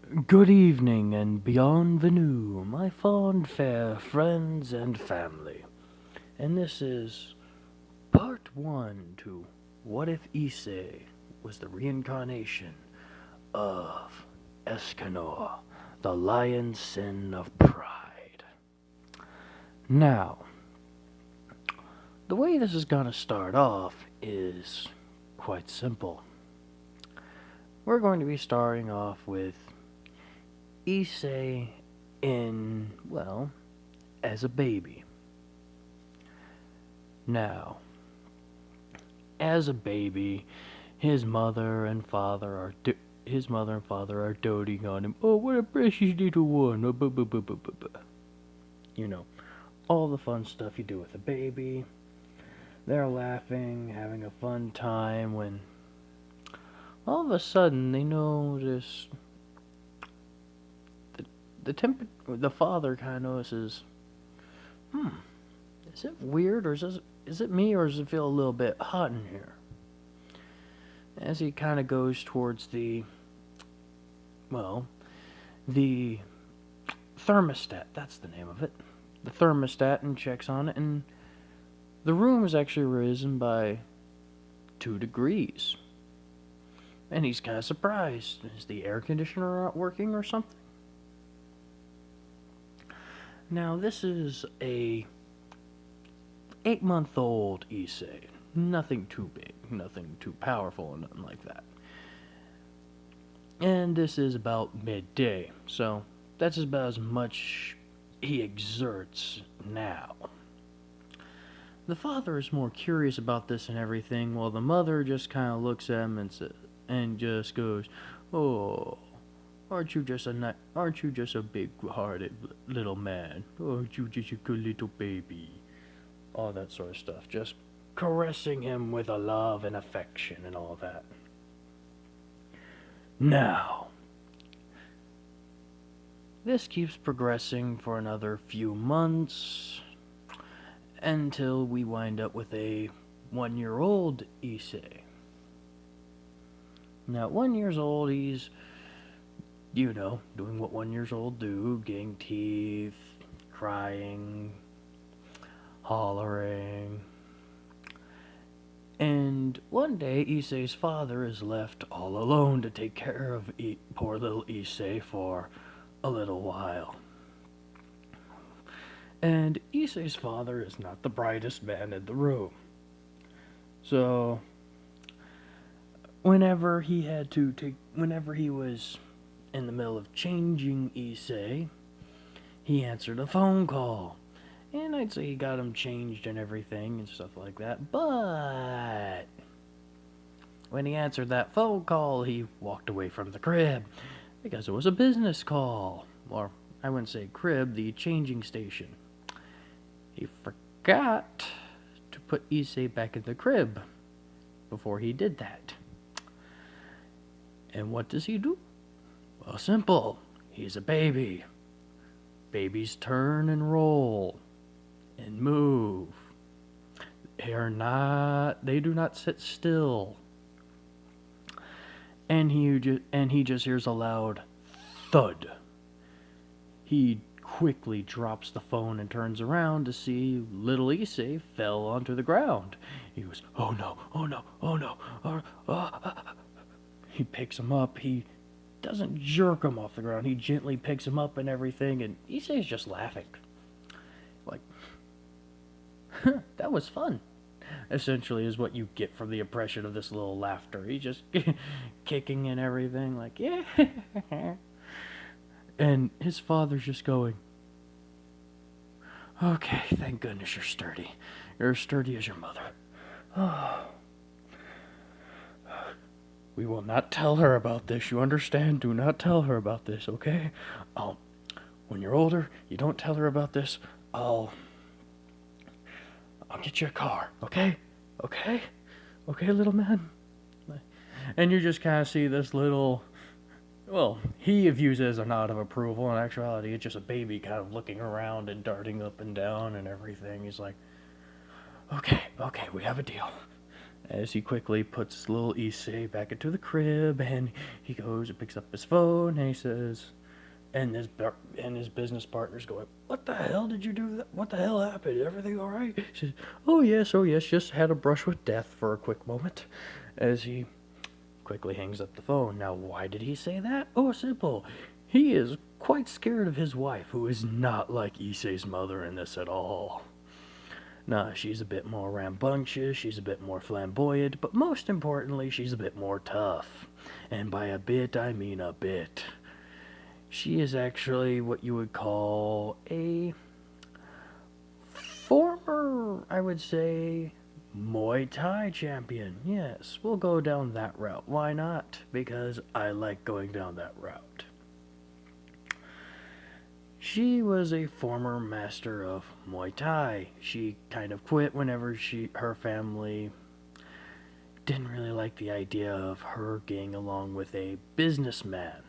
Good evening and bienvenue, my fond fair friends and family. And this is part one to What If Issei was the reincarnation of Escanor, the lion sin of pride. Now, the way this is going to start off is quite simple. We're going to be starting off with Issei as a baby. Now, as a baby, his mother and father are doting on him. Oh, what a precious little one! You know, all the fun stuff you do with a baby. They're laughing, having a fun time when all of a sudden they notice the father kind of notices, is it weird or is it me or does it feel a little bit hot in here? As he kind of goes towards the thermostat, that's the name of it, the thermostat, and checks on it, and the room is actually risen by 2 degrees. And he's kind of surprised. Is the air conditioner not working or something? Now, this is a 8-month-old Issei. Nothing too big, nothing too powerful, nothing like that. And this is about midday, so that's about as much he exerts now. The father is more curious about this and everything, while the mother just kind of looks at him and just goes, "Oh, aren't you just a big-hearted little man? Aren't you just a good little baby?" All that sort of stuff, just caressing him with a love and affection and all that. Now, this keeps progressing for another few months until we wind up with a 1-year-old Issei. Now, at 1 year old, he's, doing what 1 year olds do, getting teeth, crying, hollering. And one day, Issei's father is left all alone to take care of poor little Issei for a little while. And Issei's father is not the brightest man in the room. So, whenever he was in the middle of changing Issei, he answered a phone call. And I'd say he got him changed and everything and stuff like that. But when he answered that phone call, he walked away from the crib because it was a business call. Or I wouldn't say crib, the changing station. He forgot to put Issei back in the crib before he did that. And what does he do? Well, simple. He's a baby. Babies turn and roll and move. They do not sit still. And he just hears a loud thud. He quickly drops the phone and turns around to see little Issei fell onto the ground. He goes, "Oh no, oh no, oh no." He picks him up. He doesn't jerk him off the ground. He gently picks him up and everything, and Issei's just laughing. Like, that was fun. Essentially is what you get from the impression of this little laughter. He's just kicking and everything, like, yeah. And his father's just going, "Okay, thank goodness you're sturdy. You're as sturdy as your mother. Oh. We will not tell her about this, you understand? Do not tell her about this, okay? When you're older, you don't tell her about this. I'll get you a car, okay? Okay? Okay, little man?" And you just kind of see this little, he views it as a nod of approval. In actuality, it's just a baby kind of looking around and darting up and down and everything. He's like, okay, we have a deal. as he quickly puts little Issei back into the crib, and he goes and picks up his phone, and he says, and his business partner's going, "What the hell did you do? What the hell happened? Everything all right?" He says, oh yes, just had a brush with death for a quick moment," as he quickly hangs up the phone. Now, why did he say that? Oh, simple. He is quite scared of his wife, who is not like Issei's mother in this at all. Nah, she's a bit more rambunctious, she's a bit more flamboyant, but most importantly, she's a bit more tough. And by a bit, I mean a bit. She is actually what you would call a former, I would say, Muay Thai champion. Yes, we'll go down that route. Why not? Because I like going down that route. She was a former master of Muay Thai. She kind of quit whenever her family didn't really like the idea of her getting along with a businessman.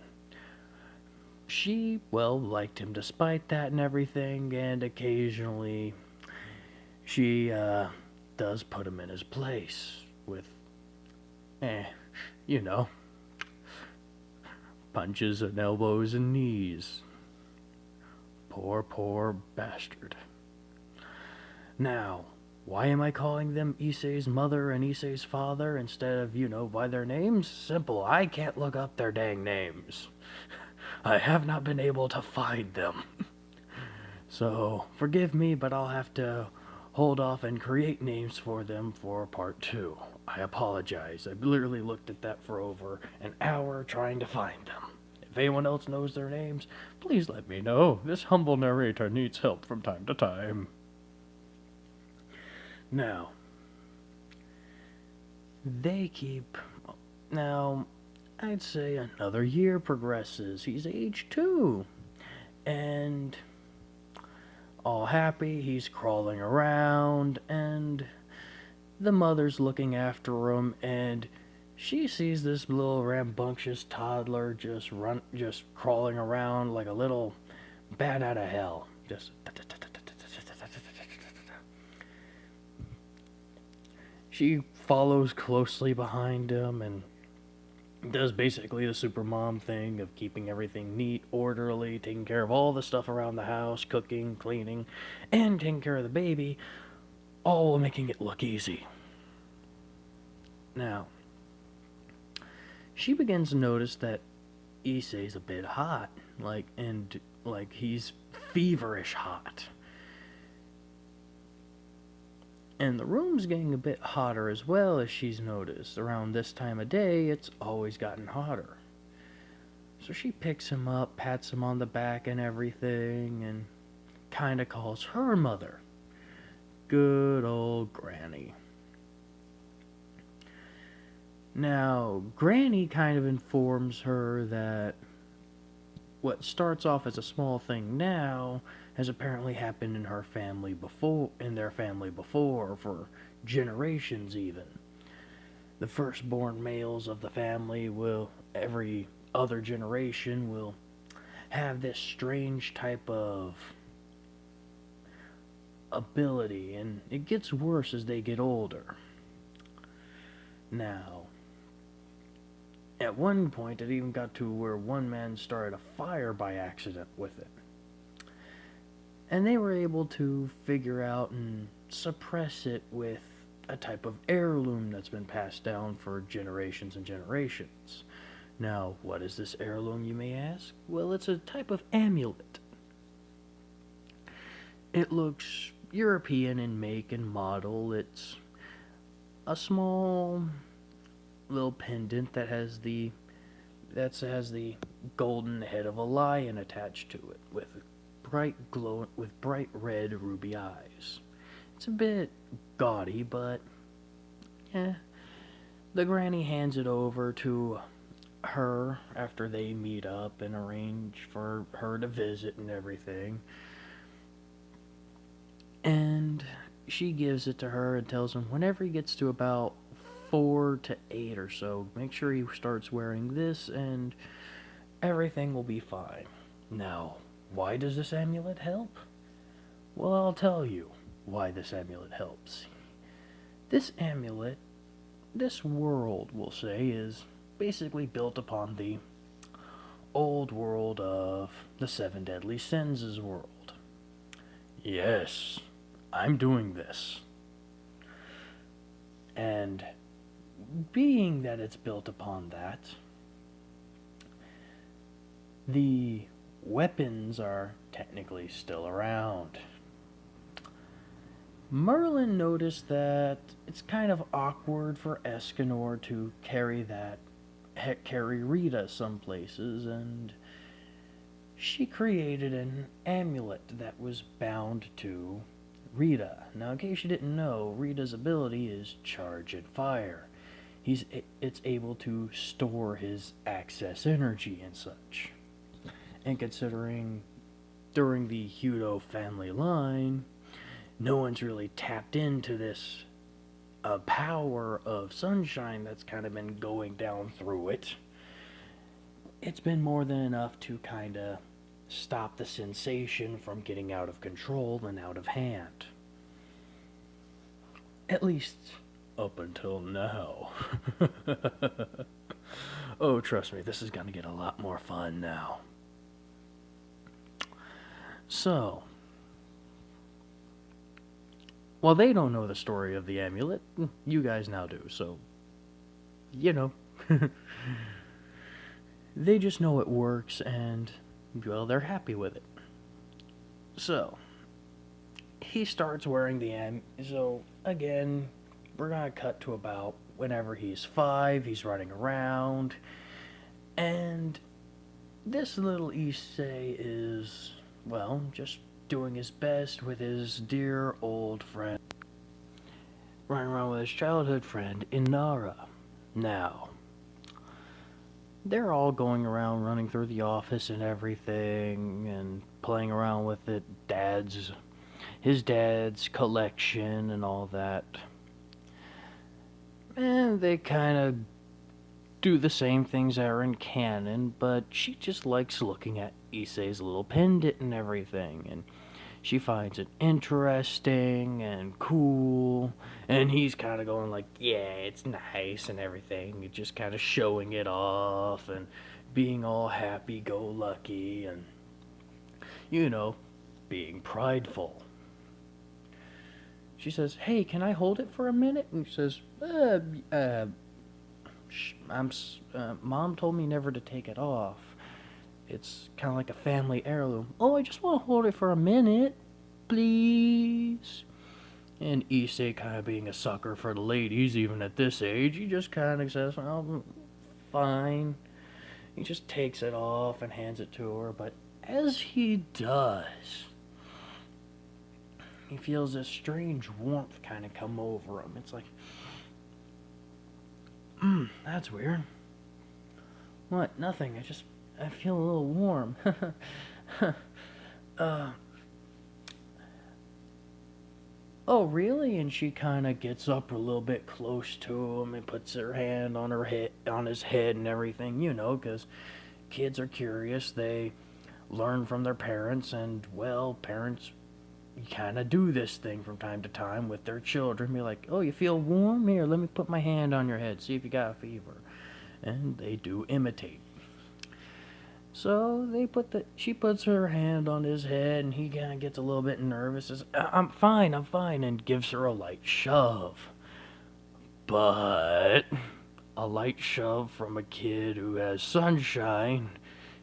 She, well, liked him despite that and everything, and occasionally she does put him in his place with, you know, punches and elbows and knees. Poor bastard. Now, why am I calling them Issei's mother and Issei's father instead of, by their names? Simple, I can't look up their dang names. I have not been able to find them. So, forgive me, but I'll have to hold off and create names for them for part 2. I apologize. I literally looked at that for over an hour trying to find them. If anyone else knows their names, please let me know. This humble narrator needs help from time to time. Now, now, I'd say another year progresses. He's age 2. And all happy, he's crawling around, and the mother's looking after him, and she sees this little rambunctious toddler just crawling around like a little bat out of hell. She follows closely behind him and does basically the super mom thing of keeping everything neat, orderly, taking care of all the stuff around the house, cooking, cleaning, and taking care of the baby, all while making it look easy. Now, she begins to notice that Issei's a bit hot, like he's feverish hot. And the room's getting a bit hotter as well, as she's noticed. Around this time of day, it's always gotten hotter. So she picks him up, pats him on the back and everything, and kinda calls her mother. Good old Granny. Now, Granny kind of informs her that what starts off as a small thing now has apparently happened in their family before, for generations even. The firstborn males of the family every other generation will have this strange type of ability, and it gets worse as they get older. Now, at one point, it even got to where one man started a fire by accident with it. And they were able to figure out and suppress it with a type of heirloom that's been passed down for generations and generations. Now, what is this heirloom, you may ask? Well, it's a type of amulet. It looks European in make and model. It's a small little pendant that has the golden head of a lion attached to it with bright red ruby eyes. It's a bit gaudy, but the granny hands it over to her after they meet up and arrange for her to visit and everything. And she gives it to her and tells him whenever he gets to about 4 to 8 or so, make sure he starts wearing this and everything will be fine. Now, why does this amulet help? Well, I'll tell you why this amulet helps. This amulet this world, we'll say, is basically built upon the old world of the Seven Deadly Sins' world. Yes, I'm doing this. And being that it's built upon that, the weapons are technically still around. Merlin noticed that it's kind of awkward for Escanor to carry Rita some places, and she created an amulet that was bound to Rita. Now, in case you didn't know, Rita's ability is Charge and Fire. It's able to store his access energy and such. And considering during the Hudo family line, no one's really tapped into this power of sunshine that's kind of been going down through it. It's been more than enough to kind of stop the sensation from getting out of control and out of hand. At least up until now. Oh, trust me, this is going to get a lot more fun now. So, while they don't know the story of the amulet, you guys now do, so, you know. They just know it works, and, well, they're happy with it. So, he starts wearing the amulet. So, again, we're going to cut to about whenever he's 5, he's running around, and this little Issei is, well, just doing his best with his dear old friend, running around with his childhood friend, Inara. Now, they're all going around running through the office and everything, and playing around with his dad's collection and all that. And they kind of do the same things that are in canon, but she just likes looking at Issei's little pendant and everything, and she finds it interesting and cool, and he's kind of going like, yeah, it's nice and everything, just kind of showing it off and being all happy-go-lucky and, you know, being prideful. She says, hey, can I hold it for a minute? And he says, Mom told me never to take it off. It's kind of like a family heirloom. Oh, I just want to hold it for a minute, please. And Issei, kind of being a sucker for the ladies, even at this age, he just kind of says, well, fine. He just takes it off and hands it to her, but as he does, he feels this strange warmth kind of come over him. It's like, that's weird. What? Nothing. I feel a little warm. Oh, really? And she kind of gets up a little bit close to him and puts her hand on his head and everything, you know, because kids are curious. They learn from their parents, and, well, parents kind of do this thing from time to time with their children. Be like, oh, you feel warm? Here, let me put my hand on your head, see if you got a fever. And they do imitate. So she puts her hand on his head, and he kind of gets a little bit nervous. Says, I'm fine, and gives her a light shove. But a light shove from a kid who has sunshine,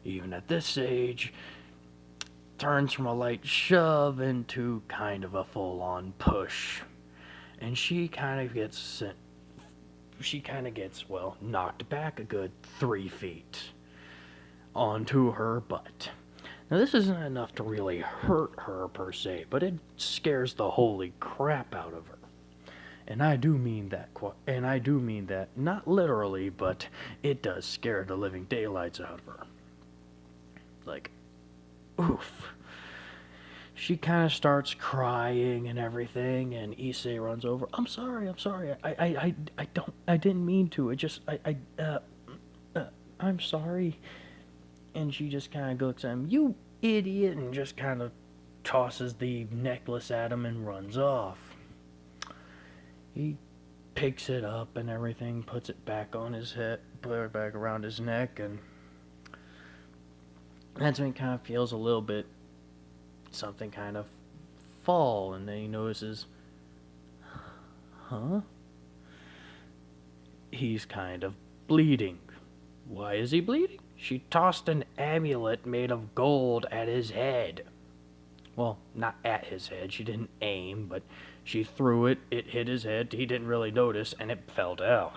even at this age, turns from a light shove into kind of a full-on push. And she kind of gets, well, knocked back a good 3 feet onto her butt. Now, this isn't enough to really hurt her per se, but it scares the holy crap out of her. And I do mean that not literally, but it does scare the living daylights out of her. Like, oof. She kind of starts crying and everything, and Issei runs over. I'm sorry. I didn't mean to. I'm sorry. And she just kind of looks at him, you idiot, and just kind of tosses the necklace at him and runs off. He picks it up and everything, puts it back on his head, put it back around his neck, and that's when he kind of feels a little bit something kind of fall, and then he notices, huh? He's kind of bleeding. Why is he bleeding? She tossed an amulet made of gold at his head. Well, not at his head. She didn't aim, but she threw it. It hit his head. He didn't really notice, and it fell down.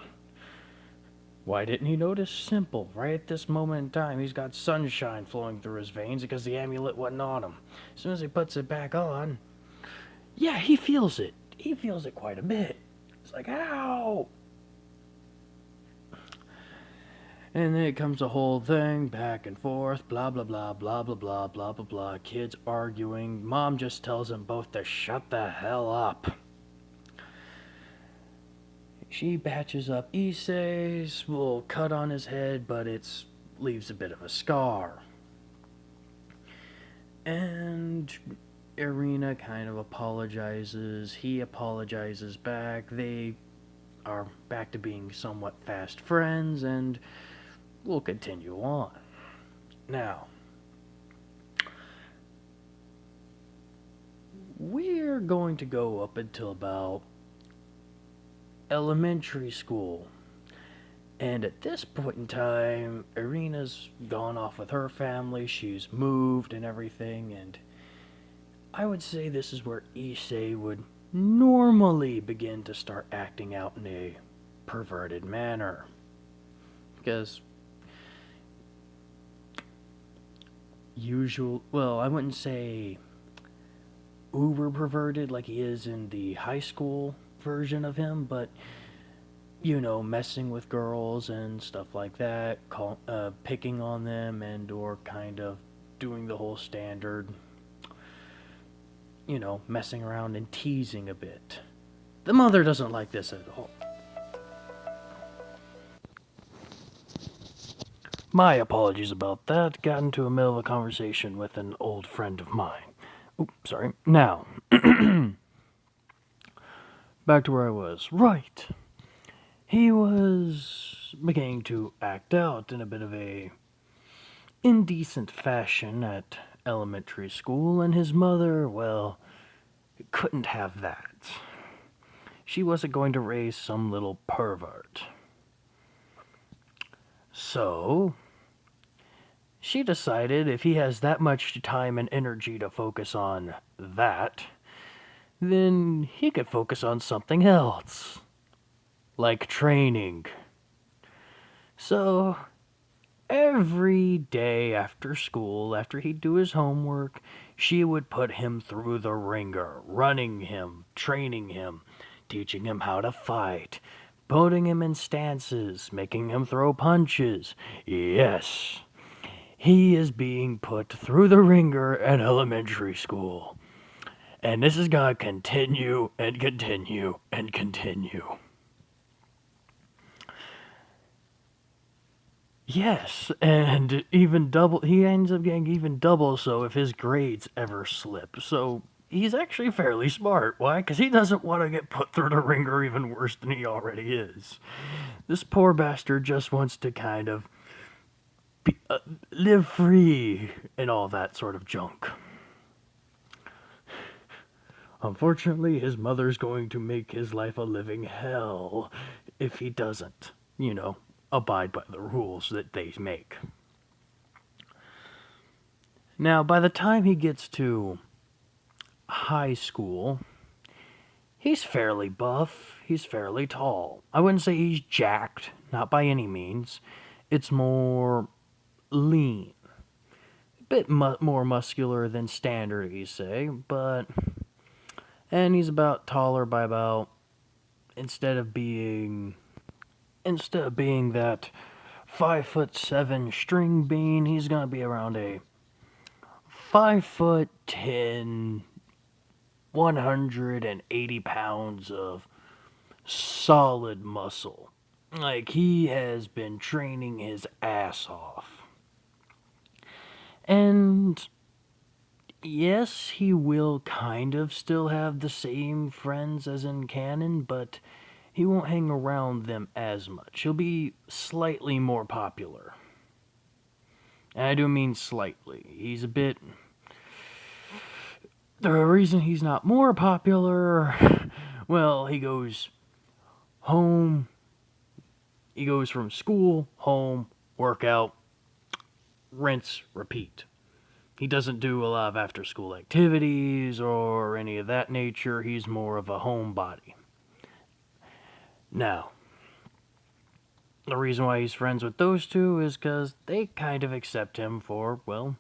Why didn't he notice? Simple. Right at this moment in time, he's got sunshine flowing through his veins because the amulet wasn't on him. As soon as he puts it back on, yeah, he feels it. He feels it quite a bit. It's like, ow! And then it comes a whole thing, back and forth, blah, blah, blah, blah, blah, blah, blah, blah, blah. Kids arguing. Mom just tells them both to shut the hell up. She batches up Issei's, will cut on his head, but it leaves a bit of a scar. And Irina kind of apologizes. He apologizes back. They are back to being somewhat fast friends, and we'll continue on. Now, we're going to go up until about elementary school. And at this point in time, Irina's gone off with her family. She's moved and everything, and I would say this is where Issei would normally begin to start acting out in a perverted manner. Because I wouldn't say uber perverted like he is in the high school version of him, but messing with girls and stuff like that, picking on them, and or kind of doing the whole standard, messing around and teasing a bit. The mother doesn't like this at all. My apologies about that. Got into the middle of a conversation with an old friend of mine. Oops, sorry. Now, back to where I was. Right. He was beginning to act out in a bit of a indecent fashion at elementary school, and his mother, well, couldn't have that. She wasn't going to raise some little pervert. So, she decided if he has that much time and energy to focus on that, then he could focus on something else. Like training. So, every day after school, after he'd do his homework, she would put him through the ringer, running him, training him, teaching him how to fight, putting him in stances, making him throw punches. Yes, he is being put through the ringer at elementary school. And this is gonna continue and continue and continue. Yes, and even double, he ends up getting even double so if his grades ever slip. So he's actually fairly smart. Why? Because he doesn't want to get put through the ringer even worse than he already is. This poor bastard just wants to kind of live free and all that sort of junk. Unfortunately, his mother's going to make his life a living hell if he doesn't, abide by the rules that they make. Now, by the time he gets to high school, he's fairly buff, he's fairly tall. I wouldn't say he's jacked, not by any means. It's more lean. A bit more muscular than standard, you say, but... And he's about taller by about... Instead of being that 5'7" string bean, he's gonna be around a 5'10", 180 pounds of solid muscle. Like, he has been training his ass off. And yes, he will kind of still have the same friends as in canon, but he won't hang around them as much. He'll be slightly more popular. And I do mean slightly. He's a bit. The reason he's not more popular, well, he goes home, he goes from school, home, workout, rinse, repeat. He doesn't do a lot of after school activities or any of that nature. He's more of a homebody. Now, the reason why he's friends with those two is because they kind of accept him for, well,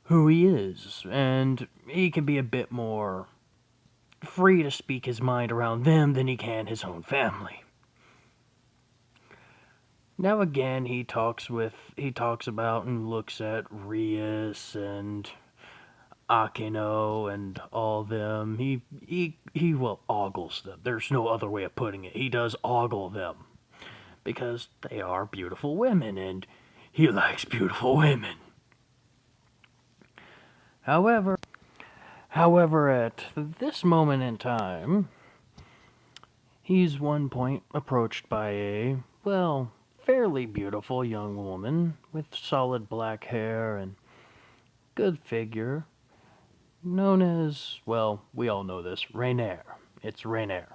who he is. And he can be a bit more free to speak his mind around them than he can his own family. Now again, he talks about and looks at Rias and Akino and all them. He will ogles them. There's no other way of putting it. He does ogle them because they are beautiful women and he likes beautiful women. However, at this moment in time, he's one point approached by a, well, fairly beautiful young woman with solid black hair and good figure, known as, well, we all know this, Rainier. It's Rainier.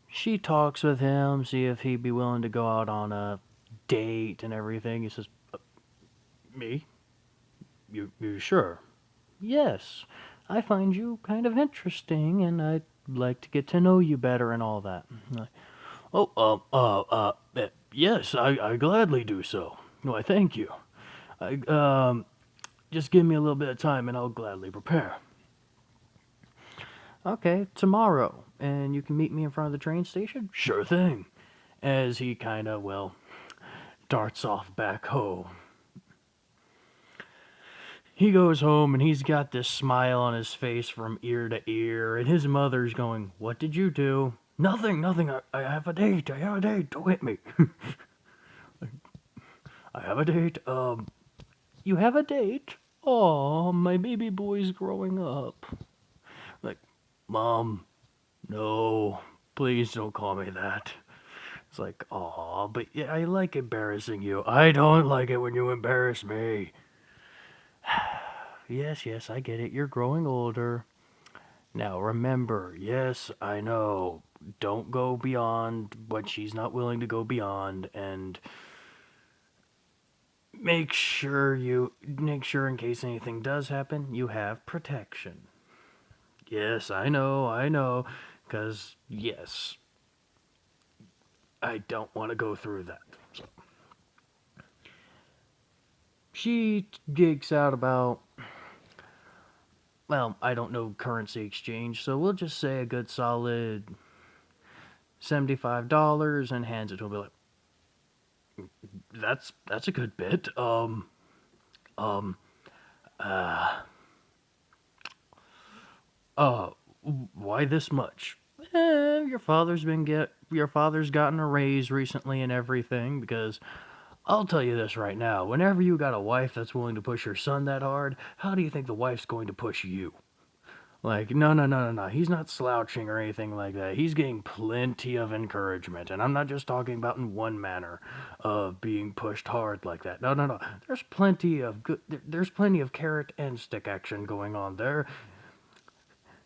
She talks with him, see if he'd be willing to go out on a date and everything. He says, me? You sure? Yes. I find you kind of interesting, and I'd like to get to know you better and all that. Yes, I gladly do so. Why, thank you. Just give me a little bit of time and I'll gladly prepare. Okay, tomorrow, and you can meet me in front of the train station? Sure thing. As he kind of, well, darts off back home. He goes home and he's got this smile on his face from ear to ear, and his mother's going, "What did you do?" Nothing. I have a date. Don't hit me. I have a date. You have a date? Oh, my baby boy's growing up. Like, Mom, no, please don't call me that. It's like, aw, but yeah, I like embarrassing you. I don't like it when you embarrass me. Yes, I get it. You're growing older. Now remember, yes, I know. Don't go beyond what she's not willing to go beyond, and make sure in case anything does happen, you have protection. Yes, I know, because yes, I don't want to go through that. So she geeks out about, well, I don't know currency exchange, so we'll just say a good solid $75 and hands it to him. Be like, that's a good bit. Um, uh, uh, why this much? Your father's gotten a raise recently and everything, because I'll tell you this right now, whenever you got a wife that's willing to push her son that hard, how do you think the wife's going to push you? Like, no. He's not slouching or anything like that. He's getting plenty of encouragement. And I'm not just talking about in one manner of being pushed hard like that. No. There's plenty of carrot and stick action going on there.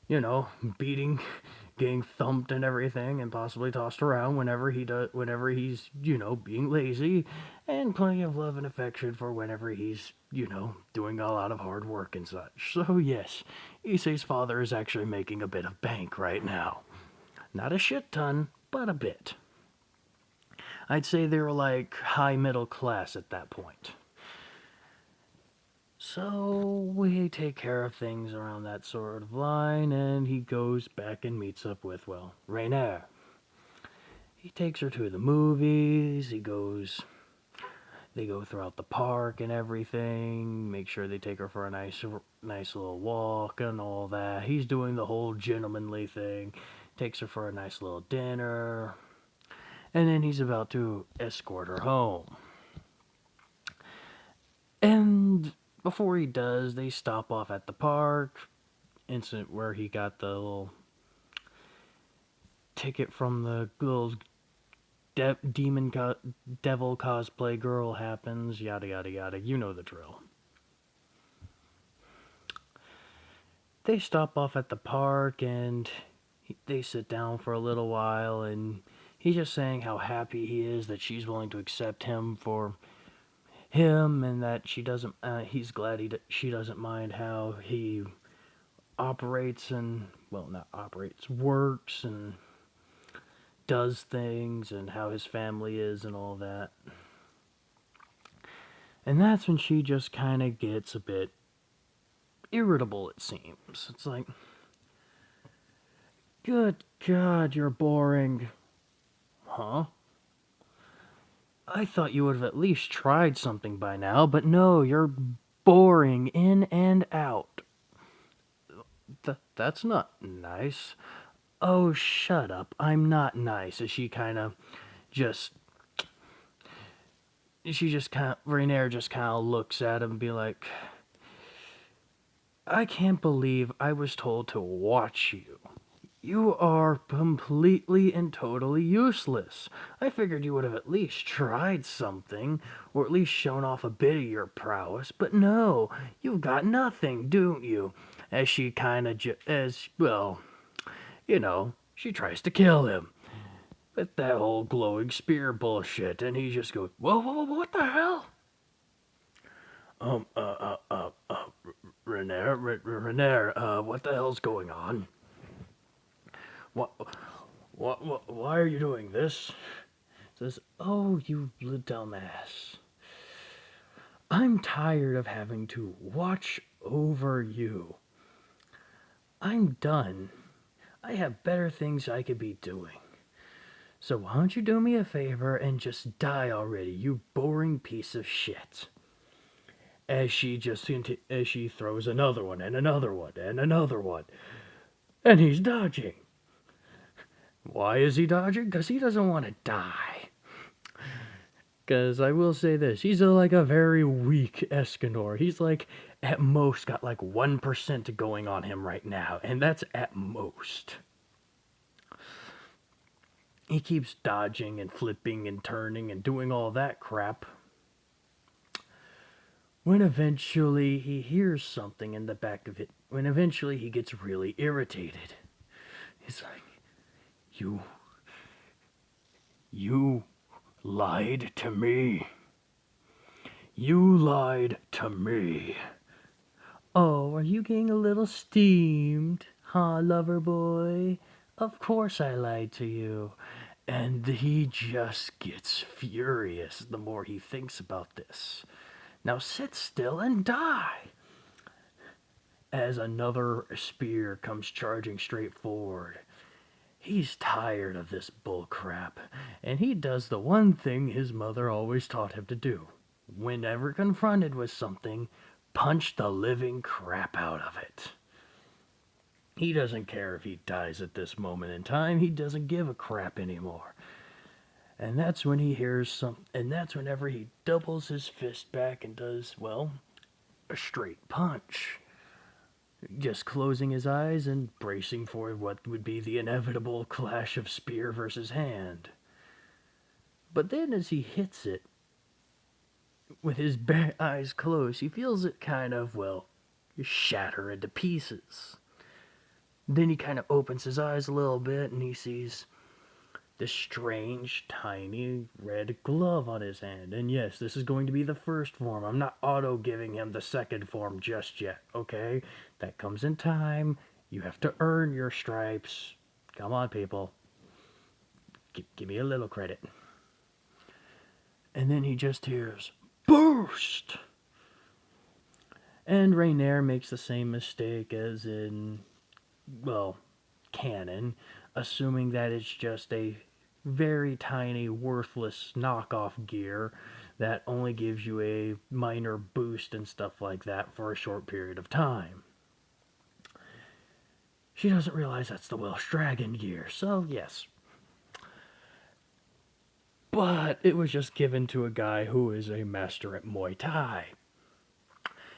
You know, beating, getting thumped and everything, and possibly tossed around whenever he's, being lazy, and plenty of love and affection for whenever he's, doing a lot of hard work and such. So yes, Issei's father is actually making a bit of bank right now. Not a shit ton, but a bit. I'd say they were like high middle class at that point. So we take care of things around that sort of line, and he goes back and meets up with, well, Rainier. He takes her to the movies, they go throughout the park and everything, make sure they take her for a nice little walk and all that. He's doing the whole gentlemanly thing, takes her for a nice little dinner, and then he's about to escort her home. And before he does, they stop off at the park, incident where he got the little ticket from the little devil cosplay girl happens, yada yada yada. You know the drill. They stop off at the park and they sit down for a little while, and he's just saying how happy he is that she's willing to accept him for him, and that she doesn't. He's glad she doesn't mind how he operates and, well, not operates, works and does things, and how his family is and all that. And that's when she just kind of gets a bit irritable, it seems. It's like, good God, you're boring. Huh? I thought you would have at least tried something by now, but no, you're boring in and out. That's not nice. Oh, shut up. I'm not nice. As she kind of just... Rainier just kind of looks at him and be like, I can't believe I was told to watch you. You are completely and totally useless. I figured you would have at least tried something, or at least shown off a bit of your prowess, but no, you've got nothing, don't you? As she kind of, she tries to kill him with that whole glowing spear bullshit, and he just goes, whoa, what the hell? Renair, what the hell's going on? Why are you doing this? Says, oh, you little dumbass. I'm tired of having to watch over you. I'm done. I have better things I could be doing. So why don't you do me a favor and just die already, you boring piece of shit? As she throws another one and another one and another one. And he's dodging. Why is he dodging? Because he doesn't want to die. Because I will say this, he's like a very weak Escanor. He's like, at most, got like 1% going on him right now. And that's at most. He keeps dodging and flipping and turning and doing all that crap. When eventually he hears something in the back of it. When eventually he gets really irritated. He's like, You lied to me. You lied to me. Oh, are you getting a little steamed, huh, lover boy? Of course I lied to you. And he just gets furious the more he thinks about this. Now sit still and die. As another spear comes charging straight forward. He's tired of this bullcrap, and he does the one thing his mother always taught him to do. Whenever confronted with something, punch the living crap out of it. He doesn't care if he dies at this moment in time. He doesn't give a crap anymore. And that's when he hears and that's whenever he doubles his fist back and does, well, a straight punch. Just closing his eyes and bracing for what would be the inevitable clash of spear versus hand. But then as he hits it, with his eyes closed, he feels it kind of, well, shatter into pieces. Then he kind of opens his eyes a little bit and he sees this strange, tiny red glove on his hand. And yes, this is going to be the first form. I'm not auto-giving him the second form just yet, okay? That comes in time. You have to earn your stripes. Come on, people. Give me a little credit. And then he just hears, burst! And Rainier makes the same mistake as in, well, canon, assuming that it's just a very tiny, worthless knockoff gear that only gives you a minor boost and stuff like that for a short period of time. She doesn't realize that's the Welsh Dragon gear, so yes. But it was just given to a guy who is a master at Muay Thai.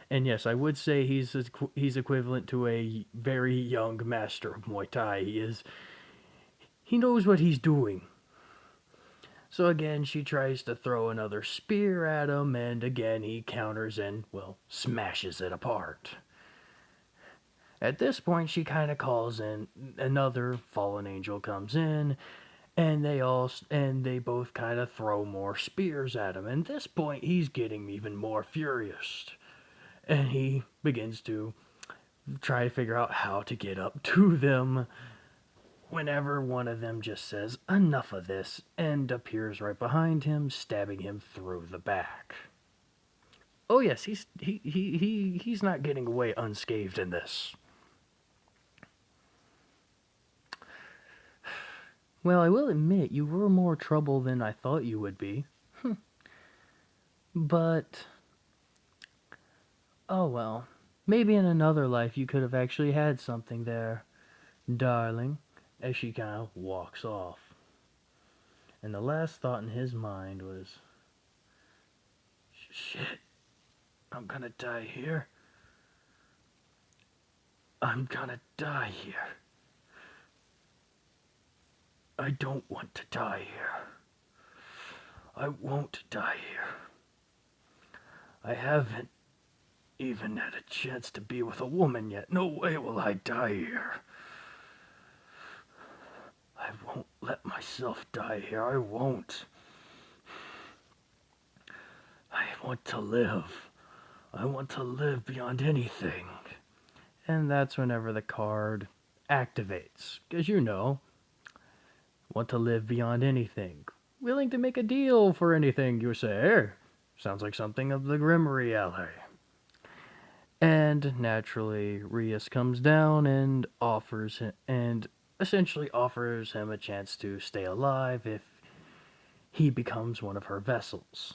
And yes, I would say he's equivalent to a very young master of Muay Thai. He knows what he's doing. So again, she tries to throw another spear at him, and again he counters and, well, smashes it apart. At this point, she kind of calls in, another fallen angel comes in, and they both kind of throw more spears at him. And at this point, he's getting even more furious, and he begins to try to figure out how to get up to them. Whenever one of them just says, "Enough of this," and appears right behind him, stabbing him through the back. Oh yes, he's not getting away unscathed in this. Well, I will admit, you were more trouble than I thought you would be. But, oh well. Maybe in another life you could have actually had something there, darling, as she kind of walks off. And the last thought in his mind was, shit, I'm gonna die here. I'm gonna die here. I don't want to die here. I won't die here. I haven't even had a chance to be with a woman yet. No way will I die here. I won't let myself die here. I won't. I want to live. I want to live beyond anything. And that's whenever the card activates. Because you know, want to live beyond anything. Willing to make a deal for anything, you say. Sounds like something of the Grimoire Alley. And naturally, Rias comes down and essentially offers him a chance to stay alive if he becomes one of her vessels.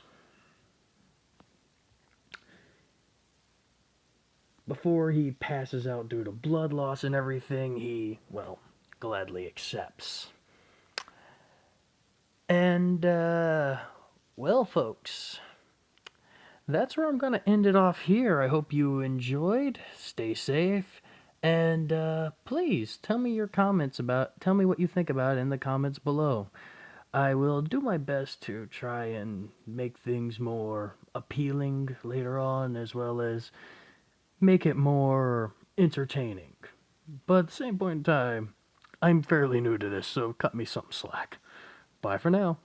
Before he passes out due to blood loss and everything, he, well, gladly accepts. And, well, folks, that's where I'm going to end it off here. I hope you enjoyed. Stay safe. And please tell me tell me what you think about it in the comments below. I will do my best to try and make things more appealing later on, as well as make it more entertaining. But at the same point in time, I'm fairly new to this, so cut me some slack. Bye for now.